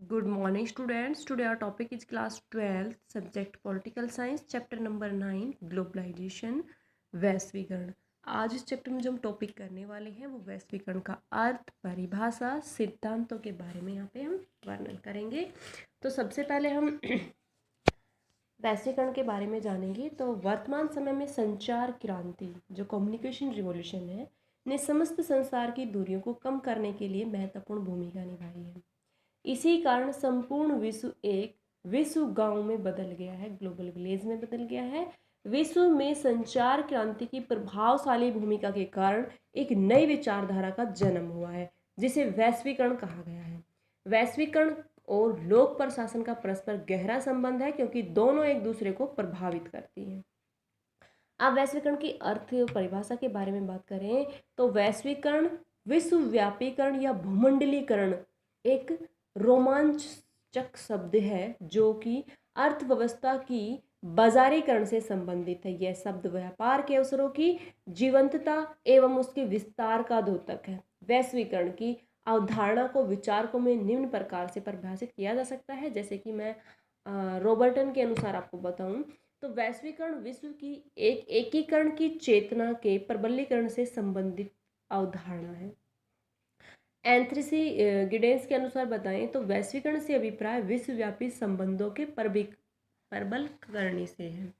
Good morning students. Today our topic is class 12 subject political science chapter number 9 globalization वैश्वीकरण। आज इस chapter में जो हम टॉपिक करने वाले हैं वो वैश्वीकरण का अर्थ, परिभाषा, सिद्धांतों के बारे में यहाँ पे हम वर्णन करेंगे। तो सबसे पहले हम वैश्वीकरण के बारे में जानेंगे। तो वर्तमान समय में संचार क्रांति जो कम्युनिकेशन रिवॉल्यूशन है ने समस्त संसार की दूरियों को कम करने के लिए महत्वपूर्ण भूमिका निभाई है। इसी कारण संपूर्ण विश्व एक विश्व गांव में बदल गया है, ग्लोबल विलेज में बदल गया है। विश्व में संचार क्रांति की प्रभावशाली भूमिका के कारण एक नई विचारधारा का जन्म हुआ है जिसे वैश्वीकरण कहा गया है। वैश्वीकरण और लोक प्रशासन का परस्पर गहरा संबंध है क्योंकि दोनों एक दूसरे को प्रभावित करती हैं। अब वैश्वीकरण की अर्थ परिभाषा के बारे में बात करें तो वैश्वीकरण विश्वव्यापीकरण या भूमंडलीकरण एक रोमांचक शब्द है जो कि अर्थव्यवस्था की बाजारीकरण से संबंधित है। यह शब्द व्यापार के अवसरों की जीवंतता एवं उसके विस्तार का द्योतक है। वैश्वीकरण की अवधारणा को विचारकों में निम्न प्रकार से परिभाषित किया जा सकता है, जैसे कि मैं रॉबर्टन के अनुसार आपको बताऊं तो वैश्वीकरण विश्व की एक एकीकरण की चेतना के प्रबलीकरण से संबंधित अवधारणा है। एंथ्रेसी गिडेंस के अनुसार बताएं तो वैश्वीकरण से अभिप्राय विश्वव्यापी संबंधों के प्रबल करने से है।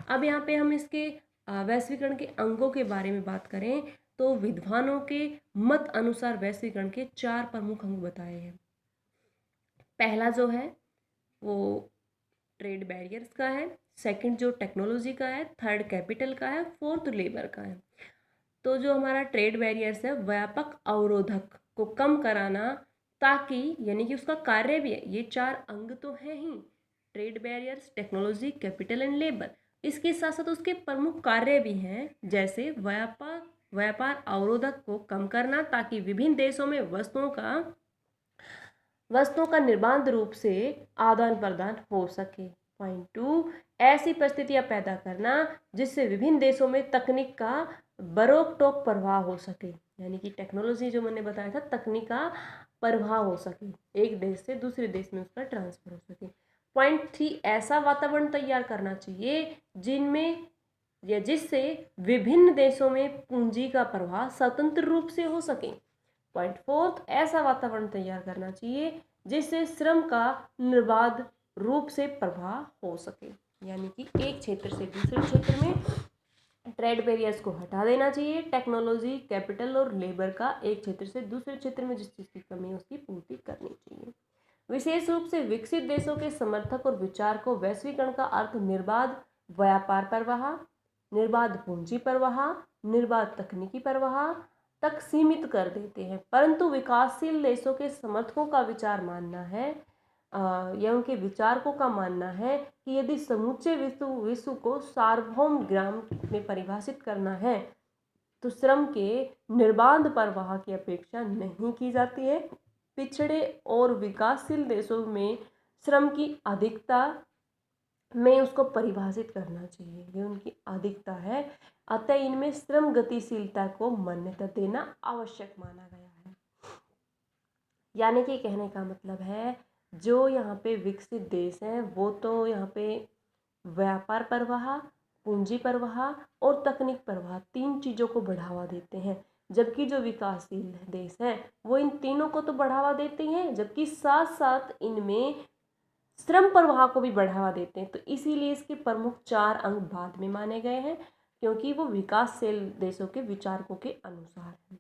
अब यहाँ पे हम इसके वैश्वीकरण के अंगों के बारे में बात करें तो विद्वानों के मत अनुसार वैश्वीकरण के 4 प्रमुख अंग बताए हैं। पहला जो है वो ट्रेड बैरियर्स का है, सेकंड जो टेक्नोलॉजी का है, थर्ड कैपिटल का है, फोर्थ लेबर का है। तो जो हमारा ट्रेड बैरियर्स है व्यापक अवरोधक को कम कराना, ताकि यानी कि उसका कार्य भी है, ये 4 अंग तो हैं ही, trade barriers, technology, capital and labour. इसके साथ साथ उसके प्रमुख कार्य भी हैं, जैसे व्यापार अवरोधक को कम करना ताकि विभिन्न देशों में वस्तुओं का निर्बाध रूप से आदान प्रदान हो सके। पॉइंट 2, ऐसी परिस्थितियां पैदा करना जिससे विभिन्न देशों में तकनीक का बरोक टोक प्रवाह हो सके, यानी कि टेक्नोलॉजी जो मैंने बताया था, तकनीक का प्रवाह हो सके, एक देश से दूसरे देश में उसका ट्रांसफर हो सके। पॉइंट 3, ऐसा वातावरण तैयार करना चाहिए जिनमें या जिससे विभिन्न देशों में पूंजी का प्रवाह स्वतंत्र रूप से हो सके। पॉइंट 4, ऐसा वातावरण तैयार करना चाहिए जिससे श्रम का निर्बाध रूप से प्रवाह हो सके, यानी कि एक क्षेत्र से दूसरे क्षेत्र में ट्रेड बैरियर्स को हटा देना चाहिए। टेक्नोलॉजी, कैपिटल और लेबर का एक क्षेत्र से दूसरे क्षेत्र में जिस चीज़ की कमी है उसकी पूर्ति करनी चाहिए। विशेष रूप से विकसित देशों के समर्थक और विचार को वैश्वीकरण का अर्थ निर्बाध व्यापार प्रवाह, निर्बाध पूंजी प्रवाह, निर्बाध तकनीकी प्रवाह तक सीमित कर देते हैं। परंतु विकासशील देशों के समर्थकों का विचार मानना है या उनके विचारकों का मानना है कि यदि समूचे विश्व को सार्वभौम ग्राम में परिभाषित करना है तो श्रम के निर्बाध प्रवाह की अपेक्षा नहीं की जाती है। पिछड़े और विकासशील देशों में श्रम की अधिकता में उसको परिभाषित करना चाहिए, ये उनकी अधिकता है। अतः इनमें श्रम गतिशीलता को मान्यता देना आवश्यक माना गया है। यानी कि कहने का मतलब है जो यहाँ पे विकसित देश हैं वो तो यहाँ पे व्यापार प्रवाह, पूंजी प्रवाह और तकनीक प्रवाह 3 चीज़ों को बढ़ावा देते हैं, जबकि जो विकासशील देश हैं वो इन तीनों को तो बढ़ावा देते हैं, जबकि साथ साथ इनमें श्रम प्रवाह को भी बढ़ावा देते हैं। तो इसीलिए इसके प्रमुख 4 अंग बाद में माने गए हैं, क्योंकि वो विकासशील देशों के विचारकों के अनुसार है।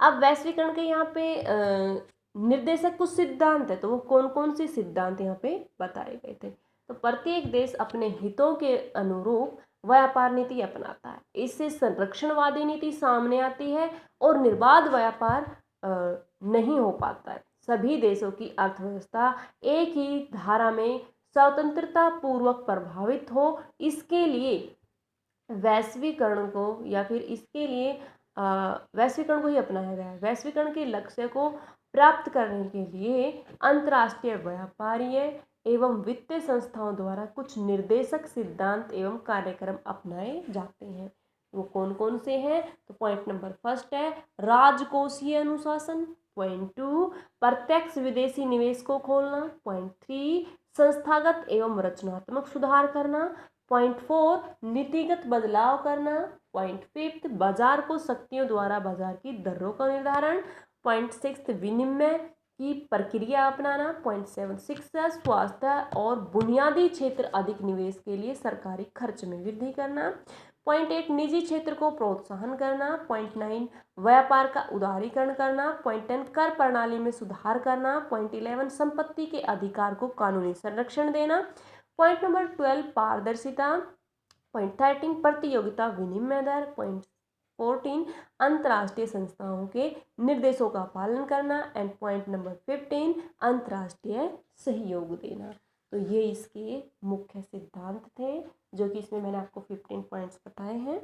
अब वैश्वीकरण के यहाँ पे निर्देशक कुछ सिद्धांत है, तो वो कौन कौन से सिद्धांत यहाँ पे बताए गए थे। तो प्रत्येक देश अपने हितों के अनुरूप व्यापार नीति अपनाता है, इससे संरक्षणवादी नीति सामने आती है और निर्बाध व्यापार नहीं हो पाता है। सभी देशों की अर्थव्यवस्था एक ही धारा में स्वतंत्रता पूर्वक प्रभावित हो, इसके लिए वैश्वीकरण को या फिर इसके लिए वैश्वीकरण को ही अपनाया गया है। वैश्वीकरण के लक्ष्य को प्राप्त करने के लिए अंतर्राष्ट्रीय व्यापारीय एवं वित्तीय संस्थाओं द्वारा कुछ निर्देशक सिद्धांत एवं कार्यक्रम अपनाए जाते हैं। वो कौन कौन से हैं? तो पॉइंट नंबर 1 है राजकोषीय अनुशासन, पॉइंट 2 प्रत्यक्ष विदेशी निवेश को खोलना। पॉइंट 3 संस्थागत एवं रचनात्मक सुधार करना। पॉइंट 4 नीतिगत बदलाव करना। पॉइंट 5 बाजार को शक्तियों द्वारा बाजार की दरों का निर्धारण। पॉइंट 6 विनिमय की प्रक्रिया अपनाना। पॉइंट 7 स्वास्थ्य और बुनियादी क्षेत्र अधिक निवेश के लिए सरकारी खर्च में वृद्धि करना। पॉइंट 8 निजी क्षेत्र को प्रोत्साहन करना। पॉइंट 9 व्यापार का उदारीकरण करना। पॉइंट 10 कर प्रणाली में सुधार करना। पॉइंट 11 संपत्ति के अधिकार को कानूनी संरक्षण देना। पॉइंट नंबर 12 पारदर्शिता। पॉइंट 13 प्रतियोगिता विनिमय दर। पॉइंट 14 अंतर्राष्ट्रीय संस्थाओं के निर्देशों का पालन करना। एंड पॉइंट नंबर 15 अंतर्राष्ट्रीय सहयोग देना। तो ये इसके मुख्य सिद्धांत थे जो कि इसमें मैंने आपको 15 पॉइंट्स बताए हैं।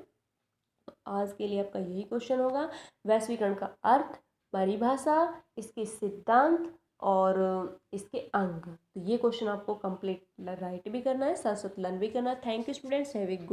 तो आज के लिए आपका यही क्वेश्चन होगा, वैश्वीकरण का अर्थ, परिभाषा, इसके सिद्धांत और इसके अंग। तो ये क्वेश्चन आपको कंप्लीट राइट भी करना है, साथ साथ लर्न भी करना है। Thank you students, have a good